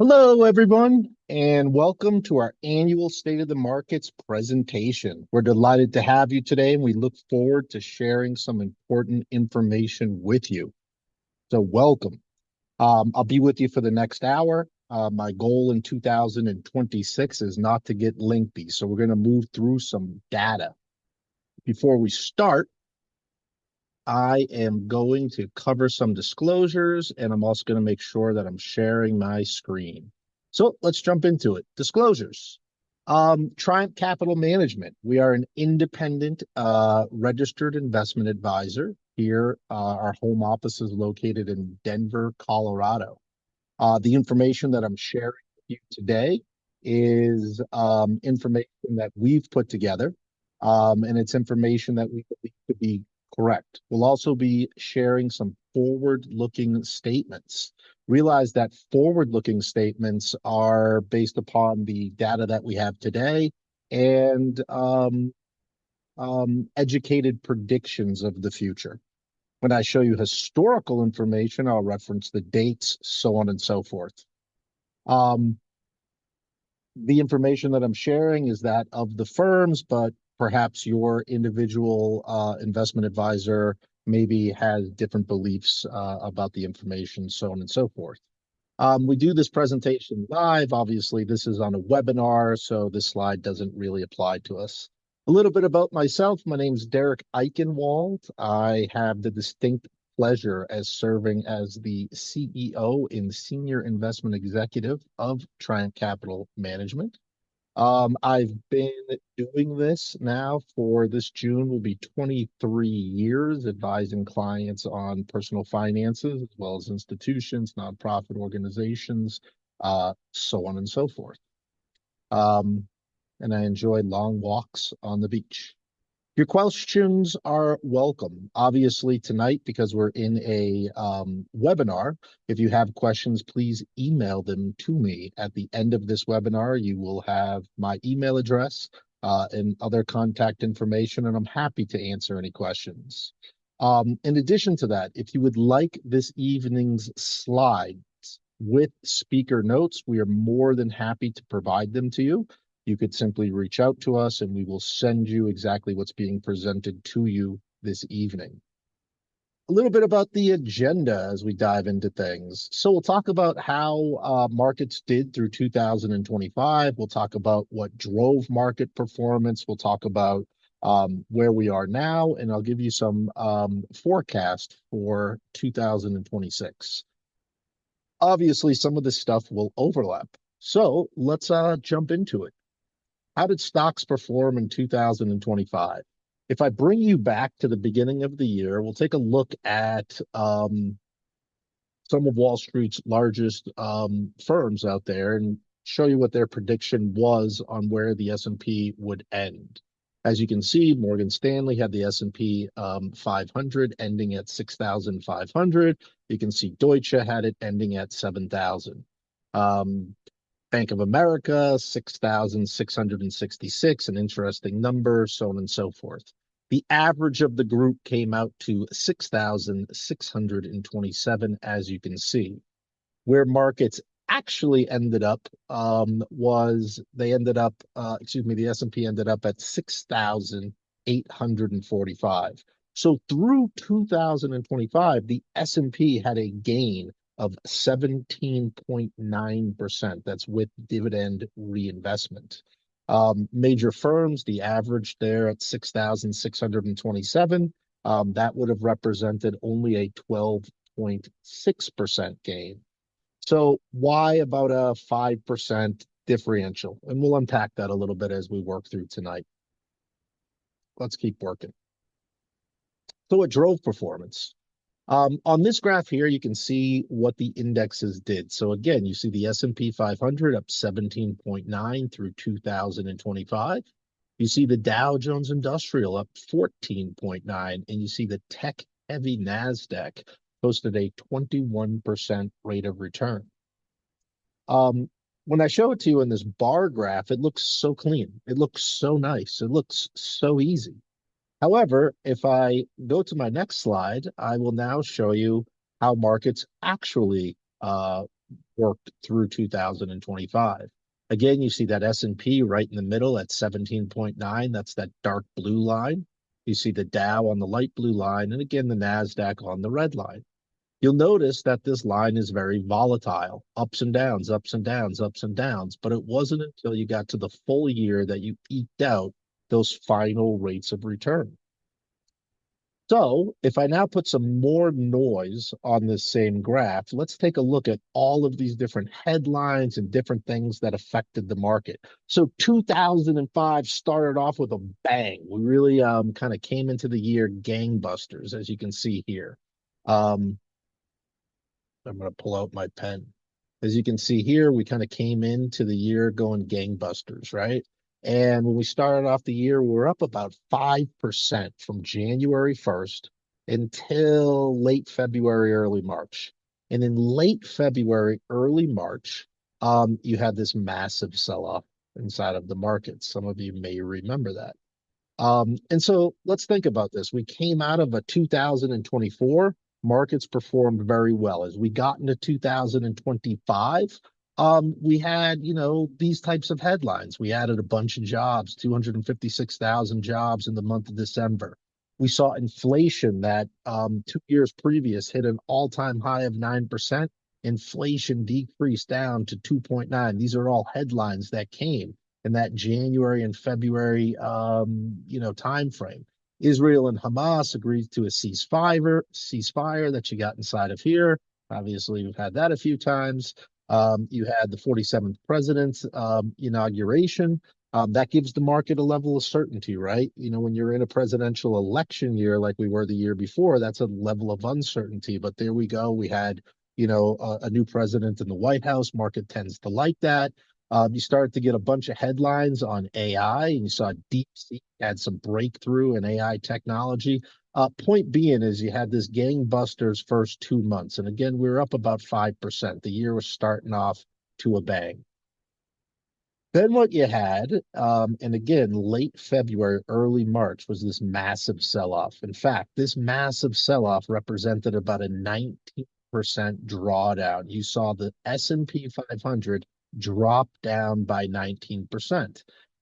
Hello, everyone, and welcome to our annual State of the Markets presentation. We're delighted to have you today, and we look forward to sharing some important information with you. So, welcome. I'll be with you for the next hour. My goal in 2026 is not to get lengthy, so we're going to move through some data. Before we start, I am going to cover some disclosures, and I'm also going to make sure that I'm sharing my screen. So let's jump into it. Disclosures. Triumph Capital Management. We are an independent registered investment advisor here. Our home office is located in Denver, Colorado. The information that I'm sharing with you today is information that we've put together, and it's information that we believe to be correct. We'll also be sharing some forward-looking statements. Realize that forward-looking statements are based upon the data that we have today and educated predictions of the future. When I show you historical information, I'll reference the dates, so on and so forth. Um, the information that I'm sharing is that of the firms, but perhaps your individual investment advisor maybe has different beliefs about the information, so on and so forth. We do this presentation live. Obviously, this is on a webinar, so this slide doesn't really apply to us. A little bit about myself. My name is Derek Eichenwald. I have the distinct pleasure as serving as the CEO and Senior Investment Executive of Triumph Capital Management. I've been doing this now for this June will be 23 years advising clients on personal finances as well as institutions, nonprofit organizations, so on and so forth. Um, and I enjoy long walks on the beach. Your questions are welcome. Obviously, tonight, because we're in a webinar, if you have questions, please email them to me. At the end of this webinar, you will have my email address and other contact information, and I'm happy to answer any questions. In addition to that, if you would like this evening's slides with speaker notes, we are more than happy to provide them to you. You could simply reach out to us and we will send you exactly what's being presented to you this evening. A little bit about the agenda as we dive into things. So we'll talk about how markets did through 2025. We'll talk about what drove market performance. We'll talk about where we are now, and I'll give you some forecast for 2026. Obviously, some of this stuff will overlap. So let's jump into it. How did stocks perform in 2025? If I bring you back to the beginning of the year, we'll take a look at some of Wall Street's largest firms out there and show you what their prediction was on where the S&P would end. As you can see, Morgan Stanley had the S&P 500 ending at 6,500. You can see Deutsche had it ending at 7,000. Bank of America, 6,666, an interesting number, so on and so forth. The average of the group came out to 6,627, as you can see. Where markets actually ended up was they ended up, the S&P ended up at 6,845. So through 2025, the S&P had a gain of 17.9%. That's with dividend reinvestment. Major firms, the average there at 6,627, that would have represented only a 12.6% gain. So why about a 5% differential? And we'll unpack that a little bit as we work through tonight. Let's keep working. So what drove performance? On this graph here, you can see what the indexes did. So again, you see the S&P 500 up 17.9 through 2025. You see the Dow Jones Industrial up 14.9, and you see the tech-heavy NASDAQ posted a 21% rate of return. When I show it to you in this bar graph, it looks so clean. It looks so nice. It looks so easy. However, if I go to my next slide, I will now show you how markets actually worked through 2025. Again, you see that S&P right in the middle at 17.9. That's that dark blue line. You see the Dow on the light blue line, and again, the NASDAQ on the red line. You'll notice that this line is very volatile, ups and downs, ups and downs, ups and downs. But it wasn't until you got to the full year that you eked out those final rates of return. So if I now put some more noise on this same graph, let's take a look at all of these different headlines and different things that affected the market. So 2005 started off with a bang. We really kind of came into the year gangbusters, as you can see here. Um, I'm going to pull out my pen. As you can see here, we kind of came into the year going gangbusters, right? And when we started off the year, we were up about 5% from January 1st until late February, early March. And in late February, early March, you had this massive sell-off inside of the market. Some of you may remember that. And so let's think about this. We came out of a 2024, markets performed very well. As we got into 2025, we had, these types of headlines. We added a bunch of jobs, 256,000 jobs in the month of December. We saw inflation that 2 years previous hit an all-time high of 9%. Inflation decreased down to 2.9. These are all headlines that came in that January and February, time frame. Israel and Hamas agreed to a ceasefire that you got inside of here. Obviously, we've had that a few times. You had the 47th president's inauguration. That gives the market a level of certainty, right? When you're in a presidential election year like we were the year before, that's a level of uncertainty. But there we go. We had, a new president in the White House. Market tends to like that. You started to get a bunch of headlines on AI, and you saw DeepSeek had some breakthrough in AI technology. Point being is you had this gangbusters first 2 months, and again, we were up about 5%. The year was starting off to a bang. Then what you had, and again, late February, early March, was this massive sell-off. In fact, this massive sell-off represented about a 19% drawdown. You saw the S&P 500 drop down by 19%. And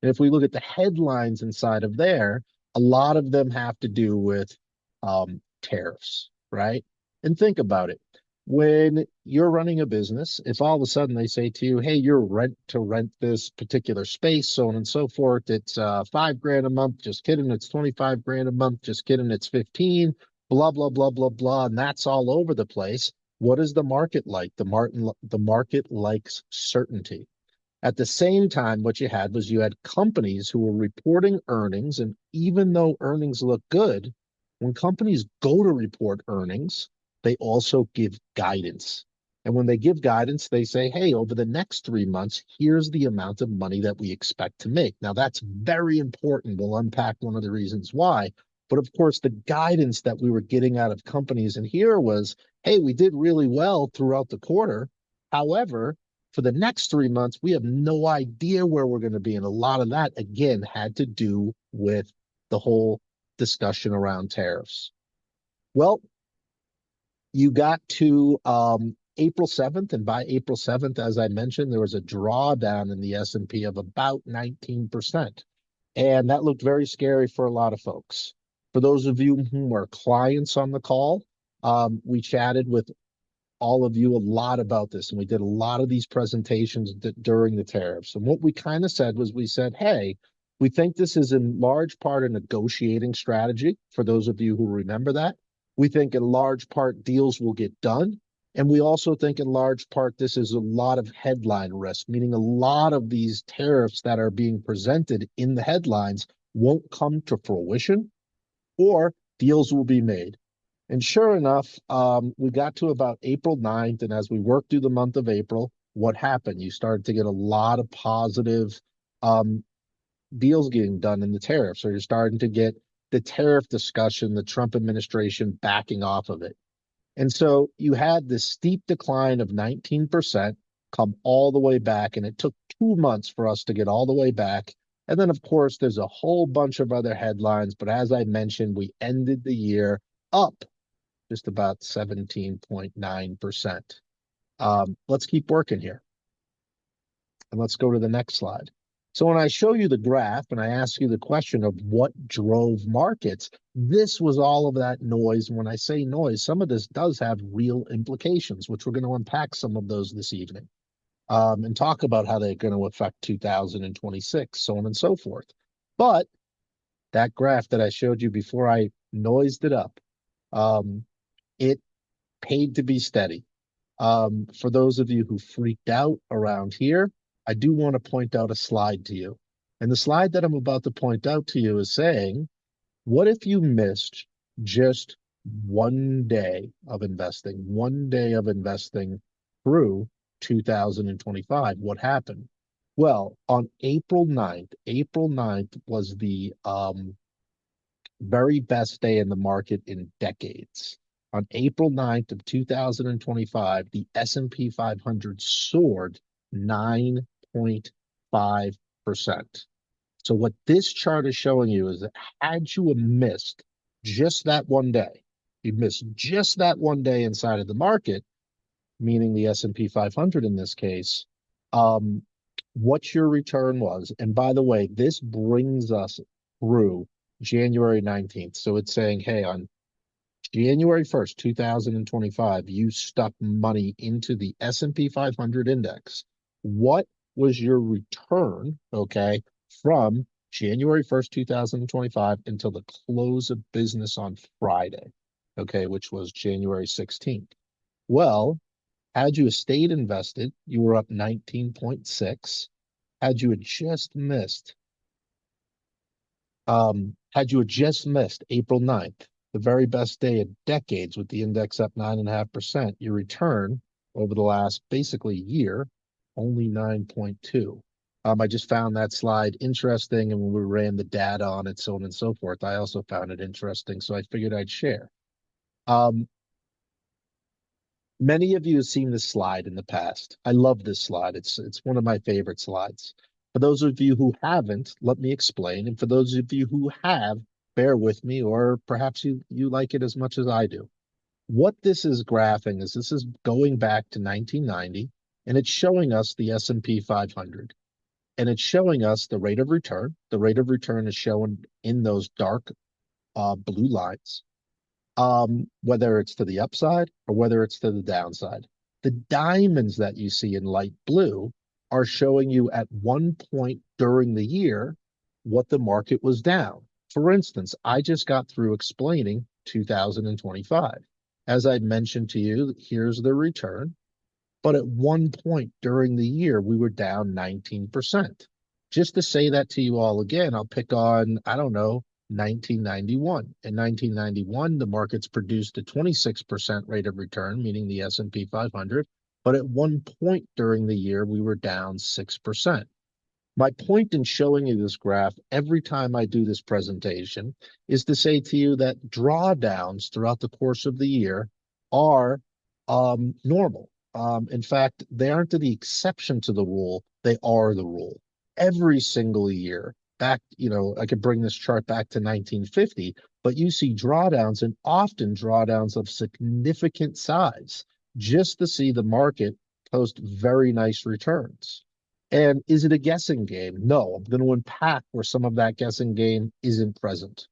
if we look at the headlines inside of there, a lot of them have to do with tariffs, right? And think about it. When you're running a business, if all of a sudden they say to you, hey, you're rent this particular space, so on and so forth, it's $5,000 a month, just kidding, it's 25 grand a month, just kidding, it's 15, blah, blah, blah, blah, blah, and that's all over the place. What is the market like? The market likes certainty. At the same time, what you had was you had companies who were reporting earnings, and even though earnings look good, when companies go to report earnings, they also give guidance. And when they give guidance, they say, hey, over the next 3 months, here's the amount of money that we expect to make. Now, that's very important. We'll unpack one of the reasons why. But of course, the guidance that we were getting out of companies in here was, hey, we did really well throughout the quarter. However, for the next 3 months, we have no idea where we're going to be. And a lot of that, again, had to do with the whole discussion around tariffs. Well, you got to April 7th, and by April 7th, as I mentioned, there was a drawdown in the S&P of about 19%. And that looked very scary for a lot of folks. For those of you who are clients on the call, we chatted with all of you a lot about this, and we did a lot of these presentations during the tariffs. And what we kind of said was, we said, hey, we think this is in large part a negotiating strategy, for those of you who remember that. We think in large part deals will get done. And we also think in large part this is a lot of headline risk, meaning a lot of these tariffs that are being presented in the headlines won't come to fruition, or deals will be made. And sure enough, we got to about April 9th, and as we worked through the month of April, what happened? You started to get a lot of positive deals getting done in the tariffs. So you're starting to get the tariff discussion, the Trump administration backing off of it. And so you had this steep decline of 19% come all the way back, and it took 2 months for us to get all the way back. And then, of course, there's a whole bunch of other headlines. But as I mentioned, we ended the year up just about 17.9%. Let's keep working here. And let's go to the next slide. So when I show you the graph and I ask you the question of what drove markets, this was all of that noise. And when I say noise, some of this does have real implications, which we're going to unpack some of those this evening, and talk about how they're going to affect 2026, so on and so forth. But that graph that I showed you before I noised it up, it paid to be steady. For those of you who freaked out around here, I do want to point out a slide to you. And the slide that I'm about to point out to you is saying, what if you missed just one day of investing through 2025? What happened? Well, on April 9th was the very best day in the market in decades. On April 9th of 2025, the S&P 500 soared 9.5%. So what this chart is showing you is that had you missed just that one day, you missed just that one day inside of the market, meaning the S&P 500 in this case, what your return was. And by the way, this brings us through January 19th. So it's saying, hey, on January 1st, 2025, you stuck money into the S&P 500 index. What was your return, okay, from January 1st, 2025 until the close of business on Friday, okay, which was January 16th? Well, had you stayed invested, you were up 19.6. Had you just missed April 9th, the very best day of decades with the index up 9.5%, your return over the last basically year, only 9.2. I just found that slide interesting, and when we ran the data on it, so on and so forth, I also found it interesting, so I figured I'd share. Many of you have seen this slide in the past. I love this slide. It's one of my favorite slides. For those of you who haven't, let me explain. And for those of you who have, bear with me, or perhaps you like it as much as I do. What this is graphing is this is going back to 1990, and it's showing us the S&P 500. And it's showing us the rate of return. The rate of return is shown in those dark blue lines. Whether it's to the upside or whether it's to the downside. The diamonds that you see in light blue are showing you at one point during the year what the market was down. For instance, I just got through explaining 2025. As I mentioned to you, here's the return. But at one point during the year, we were down 19%. Just to say that to you all again, I'll pick on, I don't know, 1991. In 1991, the markets produced a 26% rate of return, meaning the S&P 500. But at one point during the year, we were down 6%. My point in showing you this graph every time I do this presentation is to say to you that drawdowns throughout the course of the year are normal. In fact, they aren't the exception to the rule, they are the rule. Every single year, back, I could bring this chart back to 1950, but you see drawdowns, and often drawdowns of significant size, just to see the market post very nice returns. And is it a guessing game? No, I'm going to unpack where some of that guessing game isn't present.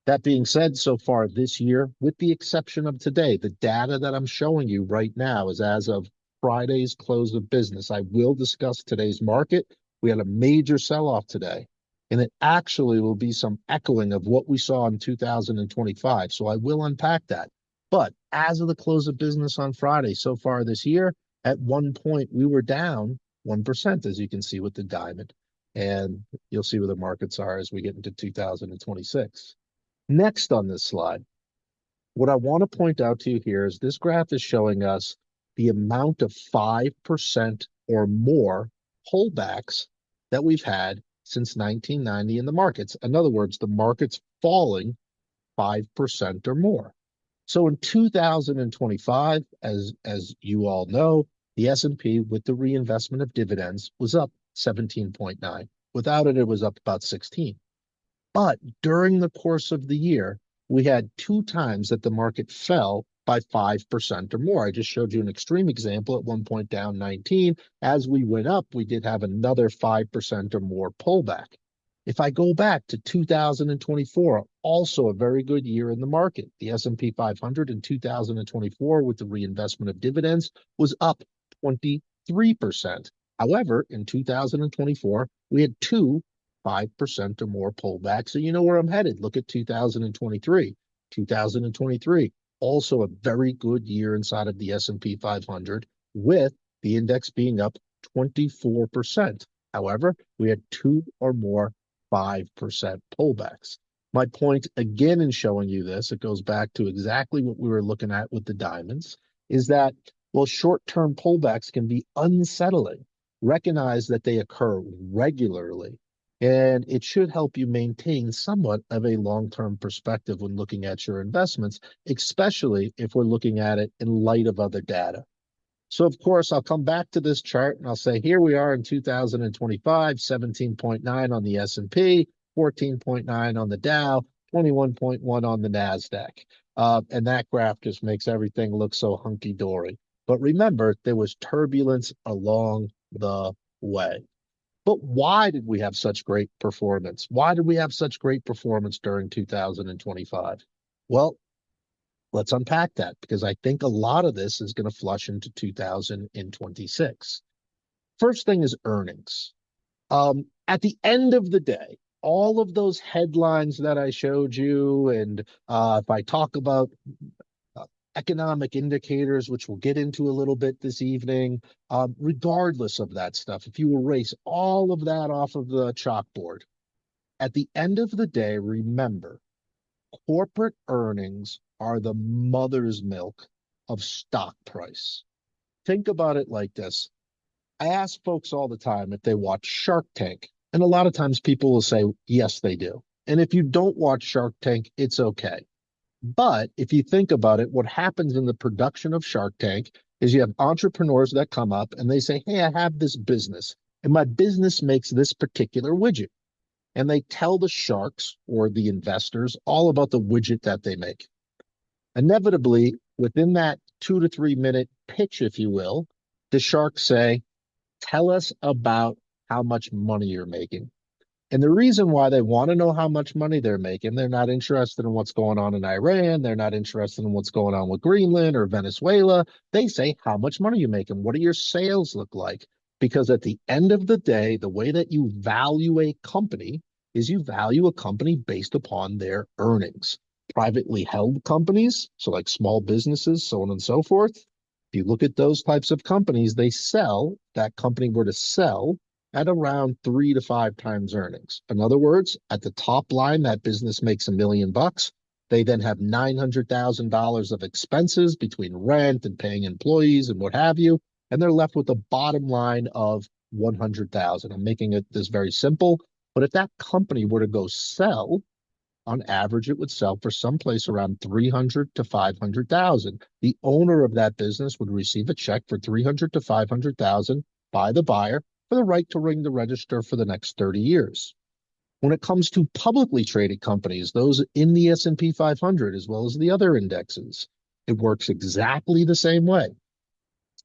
That being said, so far this year, with the exception of today, the data that I'm showing you right now is as of Friday's close of business. I will discuss today's market. We had a major sell-off today, and it actually will be some echoing of what we saw in 2025. So I will unpack that. But as of the close of business on Friday, so far this year, at one point we were down 1%, as you can see with the diamond. And you'll see where the markets are as we get into 2026. Next on this slide, what I want to point out to you here is this graph is showing us the amount of 5% or more pullbacks that we've had since 1990 in the markets. In other words, the market's falling 5% or more. So in 2025, as you all know, the S&P with the reinvestment of dividends was up 17.9. Without it, it was up about 16. But during the course of the year, we had two times that the market fell by 5% or more. I just showed you an extreme example, at one point down 19. As we went up, we did have another 5% or more pullback. If I go back to 2024, also a very good year in the market. The S&P 500 in 2024 with the reinvestment of dividends was up 23%. However, in 2024, we had two 5% or more pullbacks. So you know where I'm headed. Look at 2023. 2023, also a very good year inside of the S&P 500 with the index being up 24%. However, we had two or more 5% pullbacks. My point again in showing you this, it goes back to exactly what we were looking at with the diamonds, is that, well, short-term pullbacks can be unsettling. Recognize that they occur regularly, and it should help you maintain somewhat of a long-term perspective when looking at your investments, especially if we're looking at it in light of other data. So, of course, I'll come back to this chart and I'll say, here we are in 2025, 17.9 on the S&P, 14.9 on the Dow, 21.1 on the NASDAQ. And that graph just makes everything look so hunky-dory. But remember, there was turbulence along the way. But why did we have such great performance? Why did we have such great performance during 2025? Well, let's unpack that, because I think a lot of this is going to flush into 2026. First thing is earnings. At the end of the day, all of those headlines that I showed you, and if I talk about economic indicators, which we'll get into a little bit this evening, regardless of that stuff, if you erase all of that off of the chalkboard, at the end of the day, remember, corporate earnings are the mother's milk of stock price. Think about it like this. I ask folks all the time if they watch Shark Tank, and a lot of times people will say, yes, they do. And if you don't watch Shark Tank, it's okay. But if you think about it, what happens in the production of Shark Tank is you have entrepreneurs that come up and they say, hey, I have this business, and my business makes this particular widget. And they tell the sharks or the investors all about the widget that they make. Inevitably, within that 2 to 3 minute pitch, if you will, the sharks say, tell us about how much money you're making. And the reason why they want to know how much money they're making, they're not interested in what's going on in Iran. They're not interested in what's going on with Greenland or Venezuela. They say, how much money are you making? What do your sales look like? Because at the end of the day, the way that you value a company is you value a company based upon their earnings. Privately held companies, so like small businesses, so on and so forth. If you look at those types of companies, they sell, that company were to sell at around 3 to 5 times earnings. In other words, at the top line, that business makes $1 million. They then have $900,000 of expenses between rent and paying employees and what have you, and they're left with a bottom line of 100,000. I'm making this very simple, but if that company were to go sell, on average, it would sell for someplace around 300 to 500,000. The owner of that business would receive a check for 300 to 500,000 by the buyer for the right to ring the register for the next 30 years. When it comes to publicly traded companies, those in the S&P 500 as well as the other indexes, it works exactly the same way,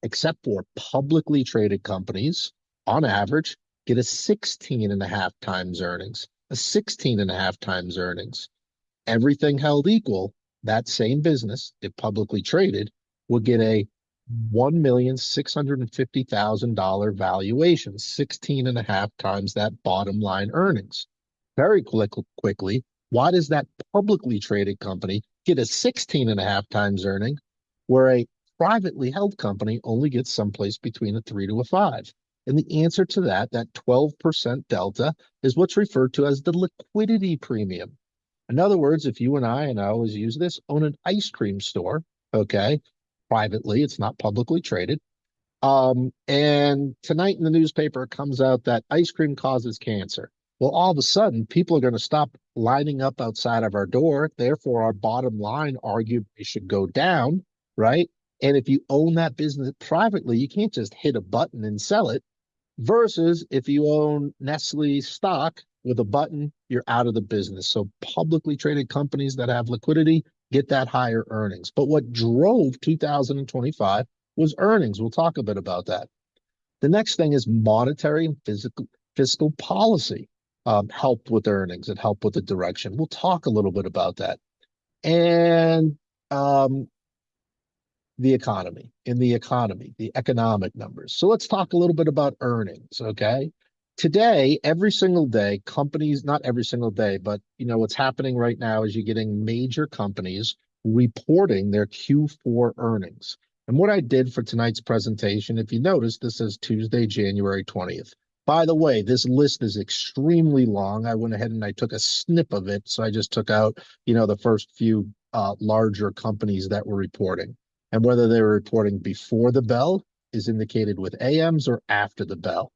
except for publicly traded companies, on average, get a 16.5 times earnings. A 16.5 times earnings. Everything held equal, that same business, if publicly traded, would get a $1,650,000 valuation, 16.5 times that bottom line earnings. Very quickly, why does that publicly traded company get a 16.5 times earning, where a privately held company only gets someplace between a 3 to a 5? And the answer to that 12% delta, is what's referred to as the liquidity premium. In other words, if you and I always use this, own an ice cream store, okay, privately, it's not publicly traded. And tonight in the newspaper, it comes out that ice cream causes cancer. Well, all of a sudden, people are going to stop lining up outside of our door. Therefore, our bottom line arguably should go down, right? And if you own that business privately, you can't just hit a button and sell it. Versus if you own Nestle stock with a button, you're out of the business. So publicly traded companies that have liquidity, get that higher earnings. But what drove 2025 was earnings. We'll talk a bit about that. The next thing is monetary and fiscal policy helped with earnings and helped with the direction. We'll talk a little bit about that. And um, the economic numbers. So let's talk a little bit about earnings, okay? Today, every single day, companies, not every single day, but what's happening right now is you're getting major companies reporting their Q4 earnings. And what I did for tonight's presentation, if you notice, this is Tuesday, January 20th. By the way, this list is extremely long. I went ahead and I took a snip of it. So I just took out, the first few larger companies that were reporting. And whether they were reporting before the bell is indicated with AMs or after the bell.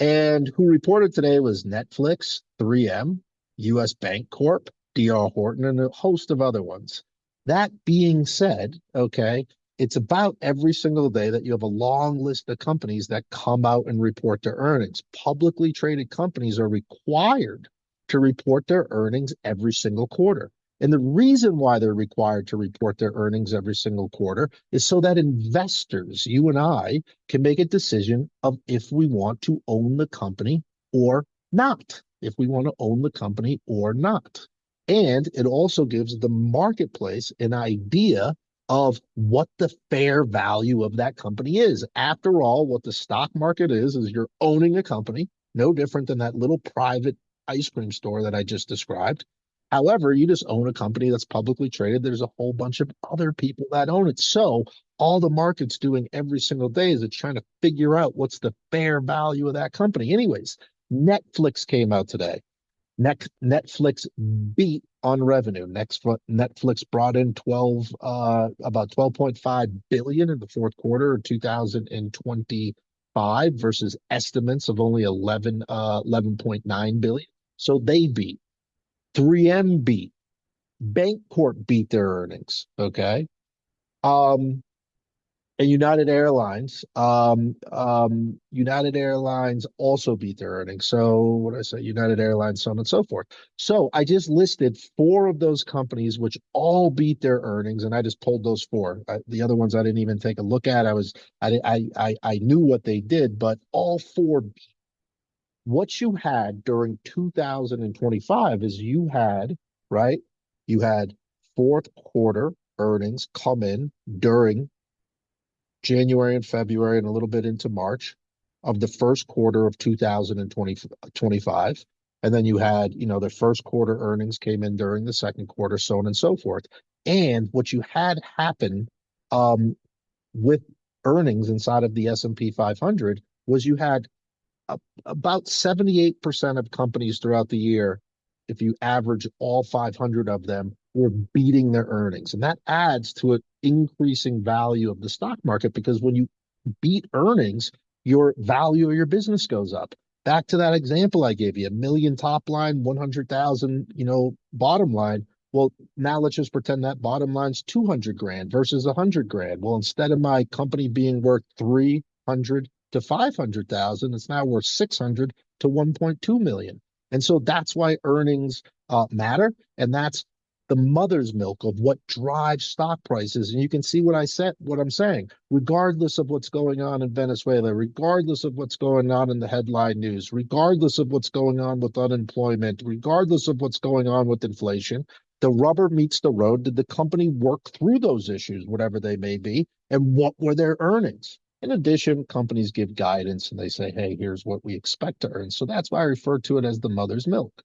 And who reported today was Netflix, 3M, US Bank Corp, DR Horton, and a host of other ones. That being said, okay, it's about every single day that you have a long list of companies that come out and report their earnings. Publicly traded companies are required to report their earnings every single quarter. And the reason why they're required to report their earnings every single quarter is so that investors, you and I, can make a decision of if we want to own the company or not, if we want to own the company or not. And it also gives the marketplace an idea of what the fair value of that company is. After all, what the stock market is you're owning a company, no different than that little private ice cream store that I just described. However, you just own a company that's publicly traded. There's a whole bunch of other people that own it. So all the market's doing every single day is it's trying to figure out what's the fair value of that company. Anyways, Netflix came out today. Netflix beat on revenue. Netflix brought in about 12.5 billion in the fourth quarter of 2025 versus estimates of only 11.9 billion. So they beat. 3M beat. Bancorp beat their earnings. Okay. Um, and United Airlines also beat their earnings. So what did I say? United Airlines, so on and so forth. So I just listed four of those companies which all beat their earnings, and I just pulled those four. The other ones I didn't even take a look at. I knew what they did, but all four. What you had during 2025 is right? You had fourth quarter earnings come in during January and February and a little bit into March of the first quarter of 2025. And then you had, the first quarter earnings came in during the second quarter, so on and so forth. And what you had happen with earnings inside of the S&P 500 was you had about 78% of companies throughout the year, if you average all 500 of them, were beating their earnings. And that adds to an increasing value of the stock market because when you beat earnings, your value of your business goes up. Back to that example I gave you, 1 million top line, 100,000, bottom line. Well, now let's just pretend that bottom line's 200 grand versus 100 grand. Well, instead of my company being worth 300 to 500,000, it's now worth 600 to 1.2 million. And so that's why earnings matter. And that's the mother's milk of what drives stock prices. And you can see what I'm saying, regardless of what's going on in Venezuela, regardless of what's going on in the headline news, regardless of what's going on with unemployment, regardless of what's going on with inflation, the rubber meets the road. Did the company work through those issues, whatever they may be, and what were their earnings? In addition, companies give guidance and they say, hey, here's what we expect to earn. So that's why I refer to it as the mother's milk.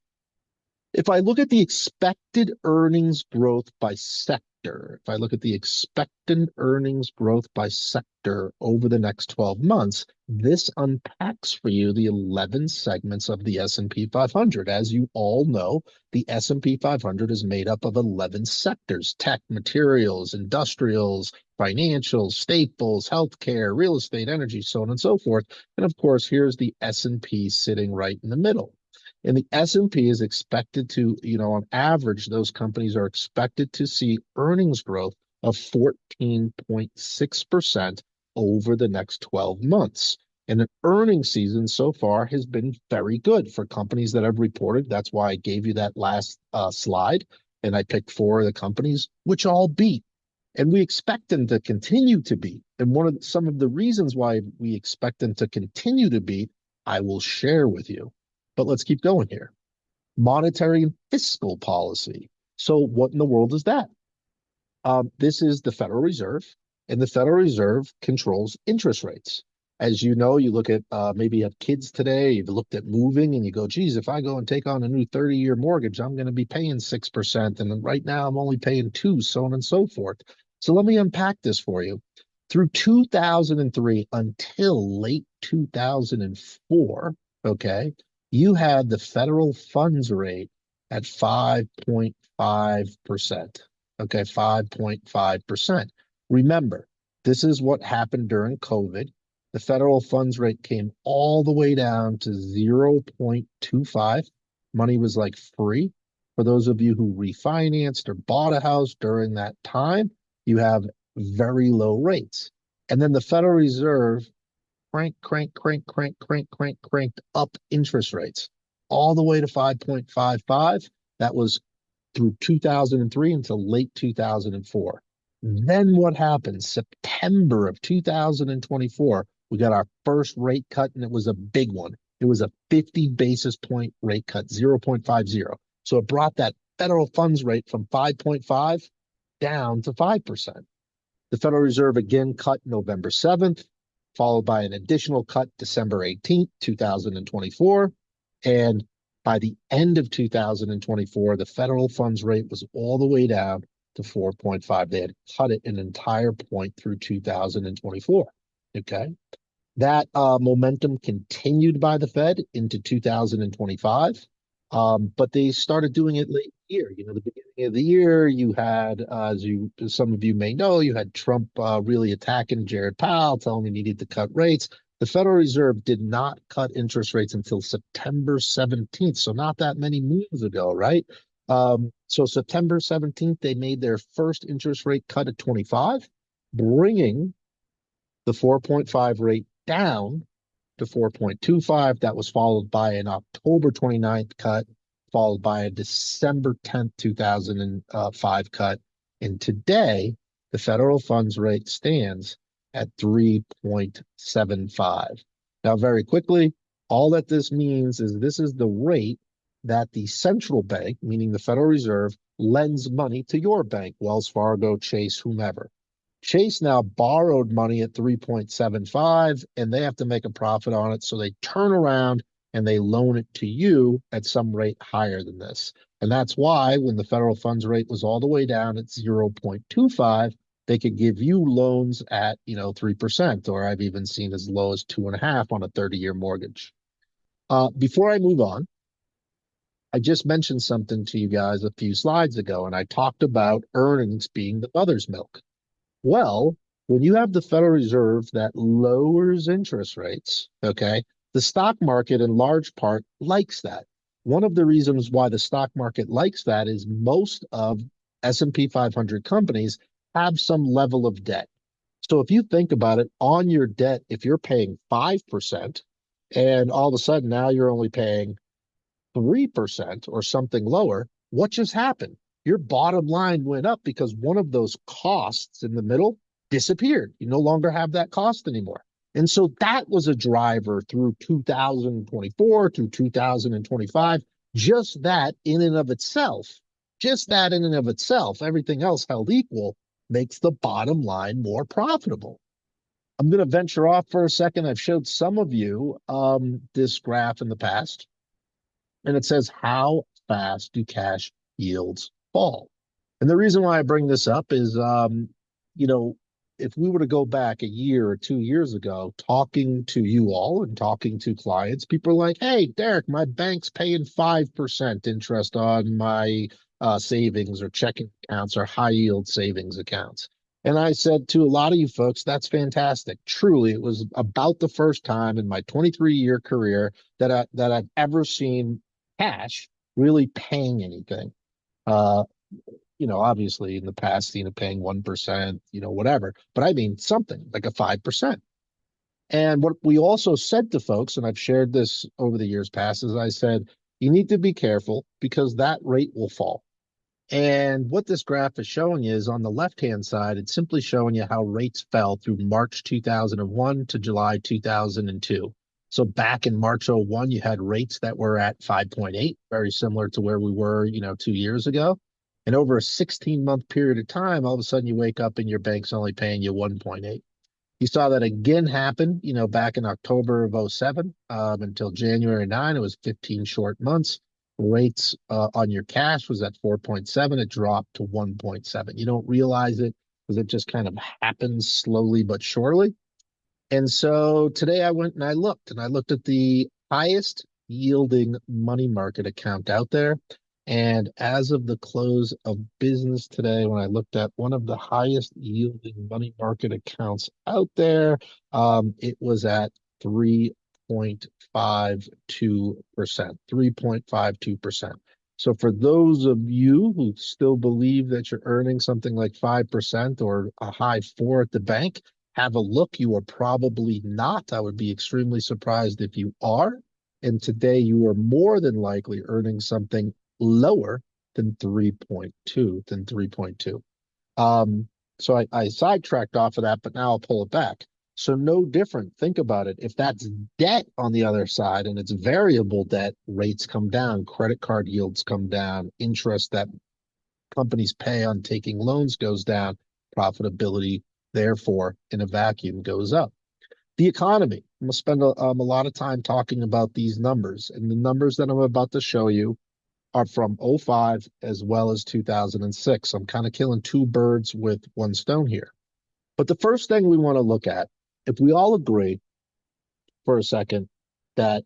If I look at the expected earnings growth by sector, if I look at the expected earnings growth by sector over the next 12 months, this unpacks for you the 11 segments of the S&P 500. As you all know, the S&P 500 is made up of 11 sectors: tech, materials, industrials, financials, staples, healthcare, real estate, energy, so on and so forth. And of course, here's the S&P sitting right in the middle. And the S&P is expected to, on average, those companies are expected to see earnings growth of 14.6% over the next 12 months. And the earnings season so far has been very good for companies that have reported. That's why I gave you that last slide. and I picked four of the companies, which all beat. And we expect them to continue to beat. And some of the reasons why we expect them to continue to beat, I will share with you. But let's keep going here. Monetary and fiscal policy. So what in the world is that? This is the Federal Reserve, and the Federal Reserve controls interest rates. As you know, you look at maybe you have kids today, you've looked at moving and you go, geez, if I go and take on a new 30-year mortgage, I'm going to be paying 6%. And right now I'm only paying 2%, so on and so forth. So let me unpack this for you. Through 2003 until late 2004, okay, you had the federal funds rate at 5.5%. Okay, 5.5%. Remember, this is what happened during COVID. The federal funds rate came all the way down to 0.25. Money was like free. For those of you who refinanced or bought a house during that time, you have very low rates. And then the Federal Reserve cranked up interest rates all the way to 5.55. That was through 2003 until late 2004. Then what happened? September of 2024, we got our first rate cut, and it was a big one. It was a 50 basis point rate cut, 0.50. So it brought that federal funds rate from 5.5 down to 5%. The Federal Reserve again cut November 7th, followed by an additional cut December 18th, 2024. And by the end of 2024, the federal funds rate was all the way down to 4.5. They had cut it an entire point through 2024. Okay. That momentum continued by the Fed into 2025, but they started doing it late year. You know, the beginning of the year, you had, as some of you may know, you had Trump really attacking Jared Powell, telling him he needed to cut rates. The Federal Reserve did not cut interest rates until September 17th, so not that many moves ago, right? So September 17th, they made their first interest rate cut at 25, bringing the 4.5 rate down to 4.25. That was followed by an October 29th cut, followed by a December 10th, 2005 cut. And today, the federal funds rate stands at 3.75. Now, very quickly, all that this means is this is the rate that the central bank, meaning the Federal Reserve, lends money to your bank, Wells Fargo, Chase, whomever. Chase now borrowed money at 3.75, and they have to make a profit on it. So they turn around and they loan it to you at some rate higher than this. And that's why when the federal funds rate was all the way down at 0.25, they could give you loans at, 3%, or I've even seen as low as 2.5 on a 30-year mortgage. Before I move on, I just mentioned something to you guys a few slides ago, and I talked about earnings being the mother's milk. Well, when you have the Federal Reserve that lowers interest rates, okay, the stock market in large part likes that. One of the reasons why the stock market likes that is most of S&P 500 companies have some level of debt. So if you think about it, on your debt, if you're paying 5% and all of a sudden now you're only paying 3% or something lower, what just happened? Your bottom line went up because one of those costs in the middle disappeared. You no longer have that cost anymore. And so that was a driver through 2024 to 2025. Just that in and of itself, everything else held equal, makes the bottom line more profitable. I'm going to venture off for a second. I've showed some of you this graph in the past, and it says, how fast do cash yields fall? And the reason why I bring this up is, if we were to go back a year or 2 years ago, talking to you all and talking to clients, people are like, hey, Derek, my bank's paying 5% interest on my savings or checking accounts or high yield savings accounts. And I said to a lot of you folks, that's fantastic. Truly, it was about the first time in my 23-year career that I've ever seen cash really paying anything. Obviously in the past, paying 1%, whatever, but I mean something like a 5%. And what we also said to folks, and I've shared this over the years past, is I said, you need to be careful because that rate will fall. And what this graph is showing you is on the left-hand side, it's simply showing you how rates fell through March 2001 to July 2002. So back in March '01, you had rates that were at 5.8, very similar to where we were, 2 years ago. And over a 16-month period of time, all of a sudden you wake up and your bank's only paying you 1.8. You saw that again happen, back in October of '07 until January 9. It was 15 short months. Rates on your cash was at 4.7. It dropped to 1.7. You don't realize it because it just kind of happens slowly but surely. And so today I went and I looked at the highest yielding money market account out there. And as of the close of business today, when I looked at one of the highest yielding money market accounts out there, it was at 3.52%, 3.52%. So for those of you who still believe that you're earning something like 5% or a high four at the bank, have a look. You are probably not. I would be extremely surprised if you are. And today you are more than likely earning something lower than 3.2, than 3.2. So I sidetracked off of that, but now I'll pull it back. So no different. Think about it. If that's debt on the other side and it's variable debt, rates come down, credit card yields come down, interest that companies pay on taking loans goes down, profitability, therefore, in a vacuum goes up. The economy. I'm going to spend a lot of time talking about these numbers. And the numbers that I'm about to show you are from '05 as well as 2006. I'm kind of killing two birds with one stone here. But the first thing we want to look at, if we all agree for a second that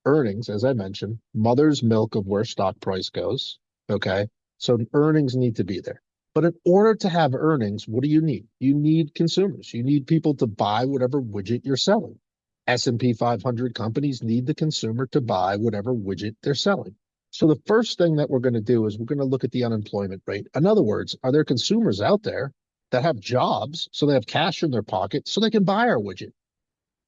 earnings, as I mentioned, mother's milk of where stock price goes. Okay. So earnings need to be there. But in order to have earnings, what do you need? You need consumers. You need people to buy whatever widget you're selling. S&P 500 companies need the consumer to buy whatever widget they're selling. So the first thing that we're going to do is we're going to look at the unemployment rate. In other words, are there consumers out there that have jobs, so they have cash in their pocket, so they can buy our widget?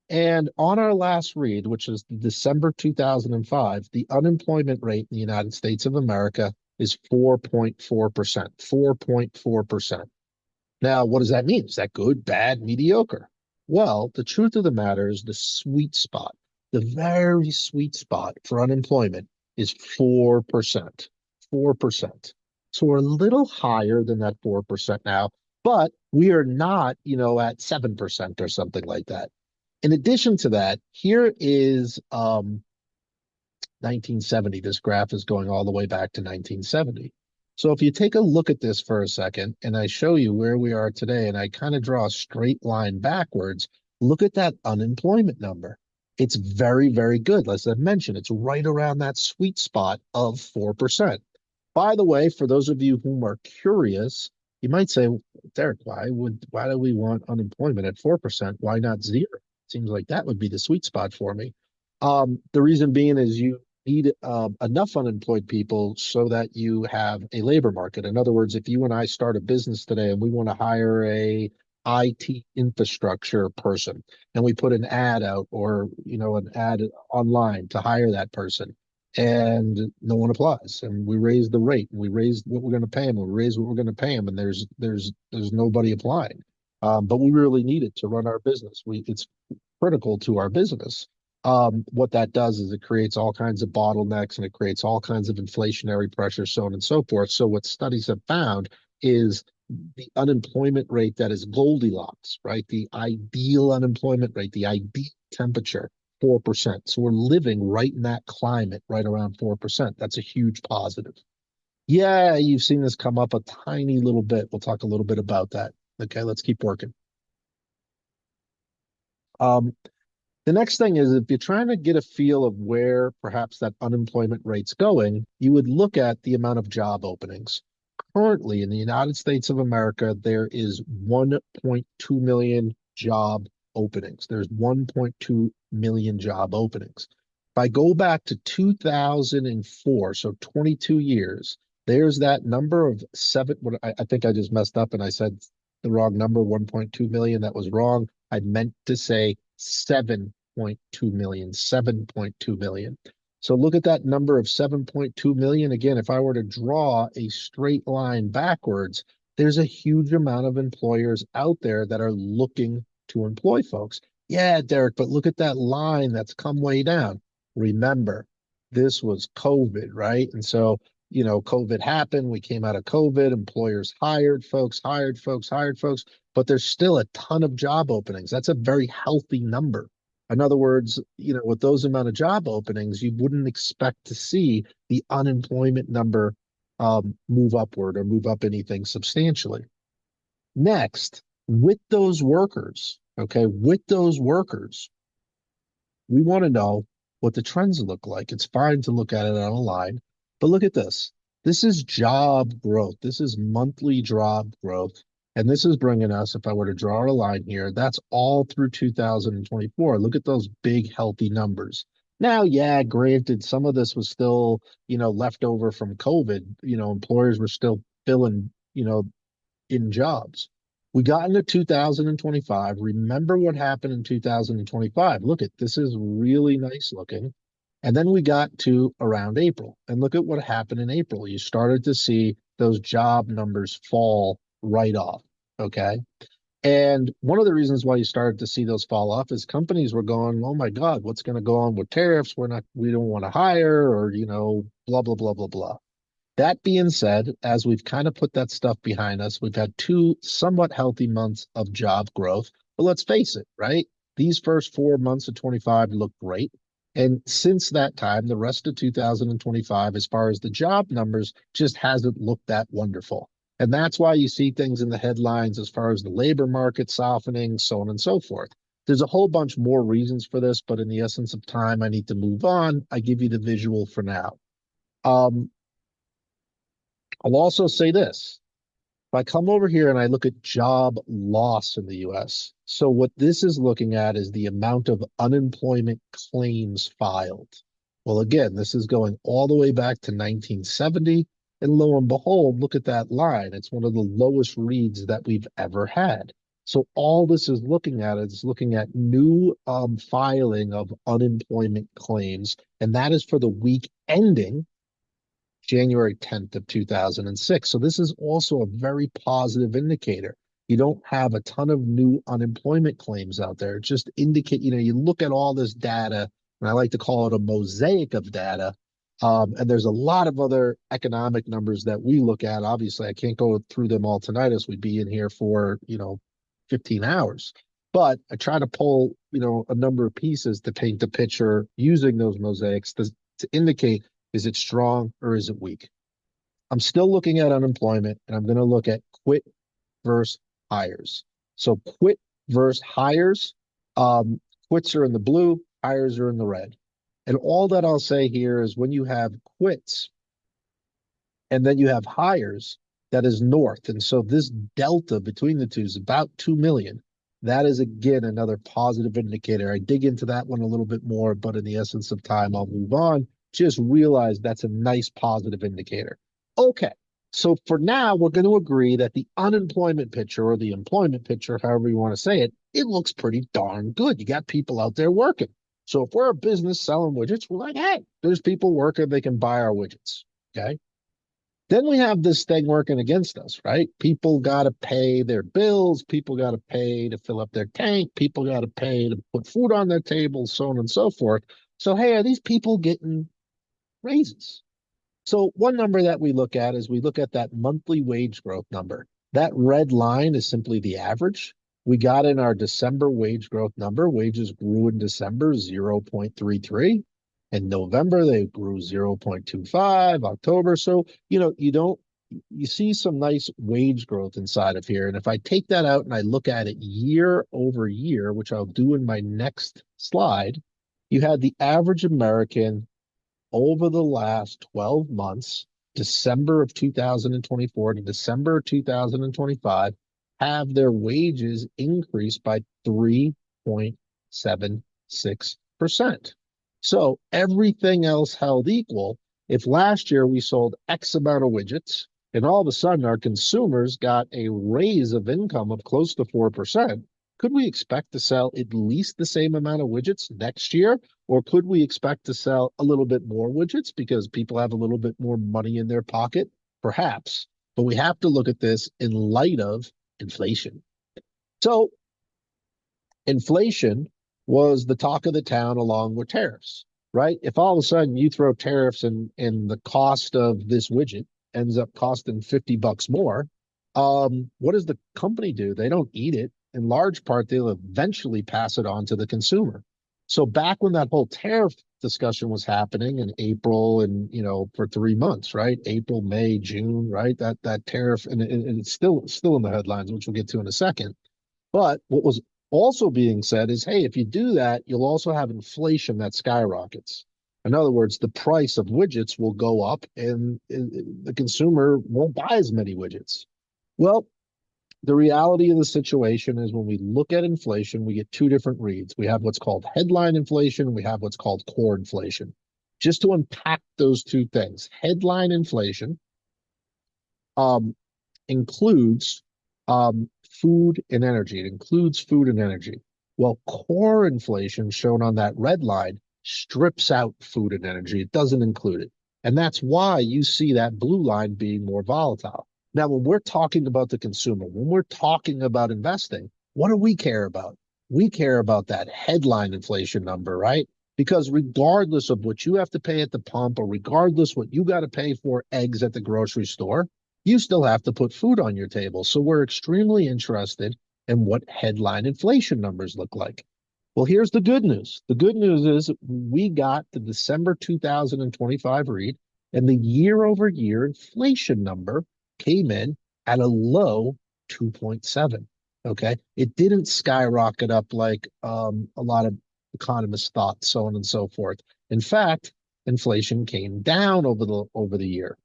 And on our last read, which is December 2005, the unemployment rate in the United States of America is 4.4%. 4.4%. Now, what does that mean? Is that good, bad, mediocre? Well, the truth of the matter is the sweet spot, the very sweet spot for unemployment is 4%. 4%. So we're a little higher than that 4% now, but we are not, at 7% or something like that. In addition to that, here is 1970. This graph is going all the way back to 1970. So if you take a look at this for a second and I show you where we are today and I kind of draw a straight line backwards, look at that unemployment number. It's very, very good. As I mentioned, it's right around that sweet spot of 4%. By the way, for those of you whom are curious, you might say, Derek, why do we want unemployment at 4%? Why not zero? Seems like that would be the sweet spot for me. The reason being is you need enough unemployed people so that you have a labor market. In other words, if you and I start a business today and we want to hire a IT infrastructure person and we put an ad out or an ad online to hire that person and no one applies and we raise the rate and we raise what we're going to pay them, we raise what we're going to pay them and there's nobody applying. But we really need it to run our business. It's critical to our business. What that does is it creates all kinds of bottlenecks and it creates all kinds of inflationary pressure, so on and so forth. So what studies have found is the unemployment rate that is Goldilocks, right? The ideal unemployment rate, the ideal temperature, 4%. So we're living right in that climate, right around 4%. That's a huge positive. Yeah, you've seen this come up a tiny little bit. We'll talk a little bit about that. Okay, let's keep working. The next thing is if you're trying to get a feel of where perhaps that unemployment rate's going, you would look at the amount of job openings. Currently in the United States of America, there is 1.2 million job openings. There's 1.2 million job openings. If I go back to 2004, so 22 years, there's that number of seven. I think I just messed up and I said the wrong number, 1.2 million. That was wrong. I meant to say 7.2 million, 7.2 million. So look at that number of 7.2 million. Again, if I were to draw a straight line backwards, there's a huge amount of employers out there that are looking to employ folks. Yeah, Derek, but look at that line that's come way down. Remember, this was COVID, right? And so, COVID happened. We came out of COVID. Employers hired folks, hired folks, hired folks, but there's still a ton of job openings. That's a very healthy number. In other words, with those amount of job openings, you wouldn't expect to see the unemployment number move upward or move up anything substantially. Next, with those workers, okay, with those workers, we want to know what the trends look like. It's fine to look at it on a line, but look at this. This is job growth. This is monthly job growth. And this is bringing us, if I were to draw a line here, that's all through 2024. Look at those big, healthy numbers. Now, yeah, granted, some of this was still, left over from COVID. Employers were still filling, in jobs. We got into 2025. Remember what happened in 2025. Look at this is really nice looking. And then we got to around April. And look at what happened in April. You started to see those job numbers fall right off. Okay. And one of the reasons why you started to see those fall off is companies were going, oh my God, what's going to go on with tariffs? We don't want to hire or, blah, blah, blah, blah, blah. That being said, as we've kind of put that stuff behind us, we've had two somewhat healthy months of job growth. But let's face it, right? These first 4 months of 25 look great. And since that time, the rest of 2025, as far as the job numbers, just hasn't looked that wonderful. And that's why you see things in the headlines as far as the labor market softening, so on and so forth. There's a whole bunch more reasons for this, but in the essence of time, I need to move on. I give you the visual for now. Um, I'll also say this. If I come over here and I look at job loss in the US, so what this is looking at is the amount of unemployment claims filed. Well, again, this is going all the way back to 1970. And lo and behold, look at that line. It's one of the lowest reads that we've ever had. So all this is looking at is looking at new filing of unemployment claims, and that is for the week ending January 10th of 2006. So this is also a very positive indicator. You don't have a ton of new unemployment claims out there. It just indicate, you look at all this data, and I like to call it a mosaic of data. And there's a lot of other economic numbers that we look at. Obviously, I can't go through them all tonight as we'd be in here for, 15 hours. But I try to pull, a number of pieces to paint the picture using those mosaics to indicate, is it strong or is it weak? I'm still looking at unemployment, and I'm going to look at quit versus hires. So quit versus hires, quits are in the blue, hires are in the red. And all that I'll say here is when you have quits and then you have hires, that is north. And so this delta between the two is about 2 million. That is, again, another positive indicator. I dig into that one a little bit more, but in the essence of time, I'll move on. Just realize that's a nice positive indicator. Okay, so for now, we're going to agree that the unemployment picture or the employment picture, however you want to say it, it looks pretty darn good. You got people out there working. So if we're a business selling widgets, we're like, hey, there's people working, they can buy our widgets. Okay. Then we have this thing working against us, right? People got to pay their bills. People got to pay to fill up their tank. People got to pay to put food on their table, so on and so forth. So, hey, are these people getting raises? So one number that we look at is we look at that monthly wage growth number. That red line is simply the average. We got in our December wage growth number. Wages grew in December 0.33. In November, they grew 0.25, October. So, you see some nice wage growth inside of here. And if I take that out and I look at it year over year, which I'll do in my next slide, you had the average American over the last 12 months, December of 2024 to December of 2025, have their wages increased by 3.76%. So everything else held equal, if last year we sold X amount of widgets and all of a sudden our consumers got a raise of income of close to 4%, Could we expect to sell at least the same amount of widgets next year? Or could we expect to sell a little bit more widgets because people have a little bit more money in their pocket? Perhaps. But we have to look at this in light of inflation. So inflation was the talk of the town along with tariffs, right? If all of a sudden you throw tariffs and the cost of this widget ends up costing $50 more, what does the company do? They don't eat it. In large part, they'll eventually pass it on to the consumer. So back when that whole tariff discussion was happening in April and for 3 months, right? April, May, June, right? That tariff and it's still in the headlines, which we'll get to in a second. But what was also being said is, hey, if you do that, you'll also have inflation that skyrockets. In other words, the price of widgets will go up and the consumer won't buy as many widgets. Well, the reality of the situation is when we look at inflation, we get two different reads. We have what's called headline inflation, and we have what's called core inflation. Just to unpack those two things, headline inflation um, includes food and energy. It includes food and energy. Well, core inflation shown on that red line strips out food and energy. It doesn't include it. And that's why you see that blue line being more volatile. Now, when we're talking about the consumer, when we're talking about investing, what do we care about? We care about that headline inflation number, right? Because regardless of what you have to pay at the pump or regardless what you got to pay for eggs at the grocery store, you still have to put food on your table. So we're extremely interested in what headline inflation numbers look like. Well, here's the good news. The good news is we got the December 2025 read, and the year over year inflation number came in at a low 2.7. Okay. It didn't skyrocket up like a lot of economists thought, so on and so forth. In fact, inflation came down over the year.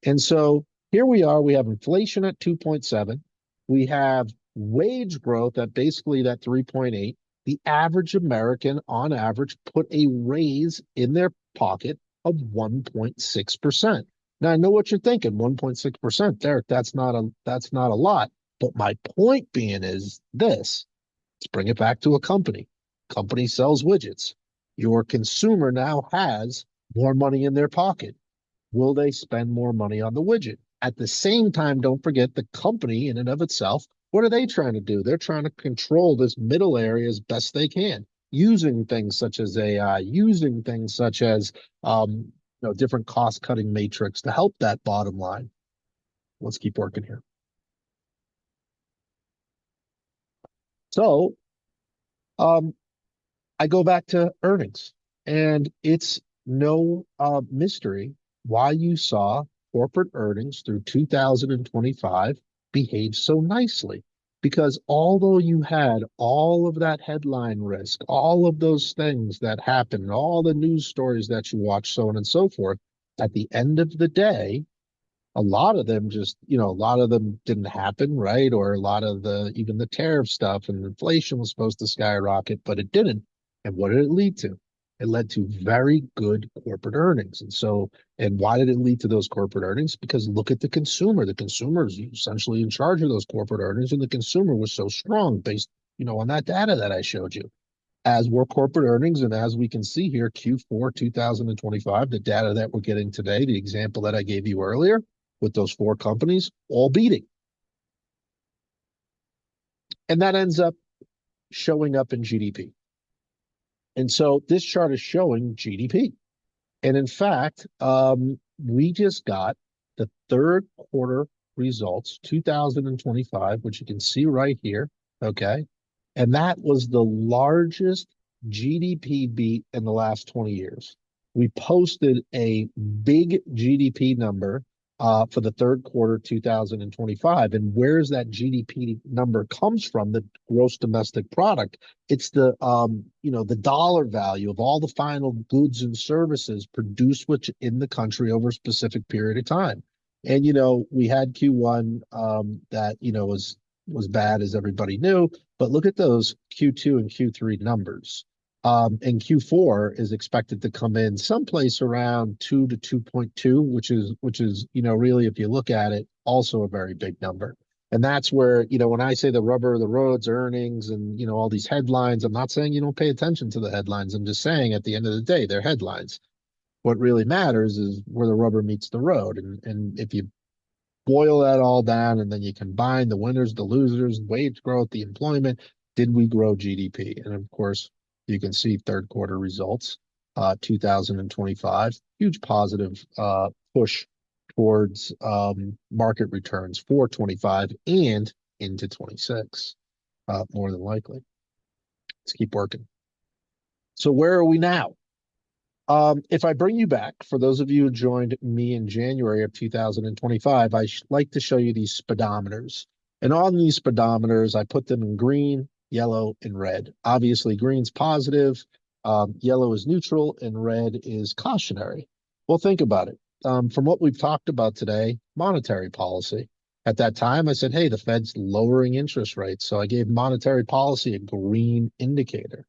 And so here we are, we have inflation at 2.7. We have wage growth at basically that 3.8. The average American, on average, put a raise in their pocket of 1.6%. Now I know what you're thinking, 1.6%, Derek, that's not a lot. But my point being is this: let's bring it back to a company. Company sells widgets. Your consumer now has more money in their pocket. Will they spend more money on the widget? At the same time, don't forget the company in and of itself. What are they trying to do? They're trying to control this middle area as best they can, using things such as AI, using things such as different cost-cutting matrix to help that bottom line. Let's keep working here. So I go back to earnings, and it's no mystery why you saw corporate earnings through 2025 behave so nicely. Because although you had all of that headline risk, all of those things that happened, all the news stories that you watch, so on and so forth, at the end of the day, a lot of them a lot of them didn't happen, right? Or a lot of even the tariff stuff and inflation was supposed to skyrocket, but it didn't. And what did it lead to? It led to very good corporate earnings. And why did it lead to those corporate earnings? Because look at the consumer. The consumer is essentially in charge of those corporate earnings, and the consumer was so strong based, on that data that I showed you. As were corporate earnings, and as we can see here, Q4 2025, the data that we're getting today, the example that I gave you earlier, with those four companies all beating. And that ends up showing up in GDP. And so this chart is showing GDP. And in fact, we just got the third quarter results, 2025, which you can see right here. Okay. And that was the largest GDP beat in the last 20 years. We posted a big GDP number for the third quarter 2025. And where's that GDP number comes from, the gross domestic product? It's the dollar value of all the final goods and services produced in the country over a specific period of time. And we had Q1 that was bad, as everybody knew, but look at those Q2 and Q3 numbers. And Q4 is expected to come in someplace around 2 to 2.2, which is really, if you look at it, also a very big number. And that's where, when I say the rubber of the roads, earnings, and, all these headlines, I'm not saying you don't pay attention to the headlines. I'm just saying at the end of the day, they're headlines. What really matters is where the rubber meets the road. And if you boil that all down and then you combine the winners, the losers, wage growth, the employment, did we grow GDP? And of course, you can see third quarter results, 2025, huge positive push towards market returns for 25 and into 26, more than likely. Let's keep working. So where are we now? If I bring you back, for those of you who joined me in January of 2025, I like to show you these speedometers. And on these speedometers, I put them in green, yellow, and red. Obviously, green's positive, yellow is neutral, and red is cautionary. Well, think about it. From what we've talked about today, monetary policy. At that time, I said, hey, the Fed's lowering interest rates. So I gave monetary policy a green indicator.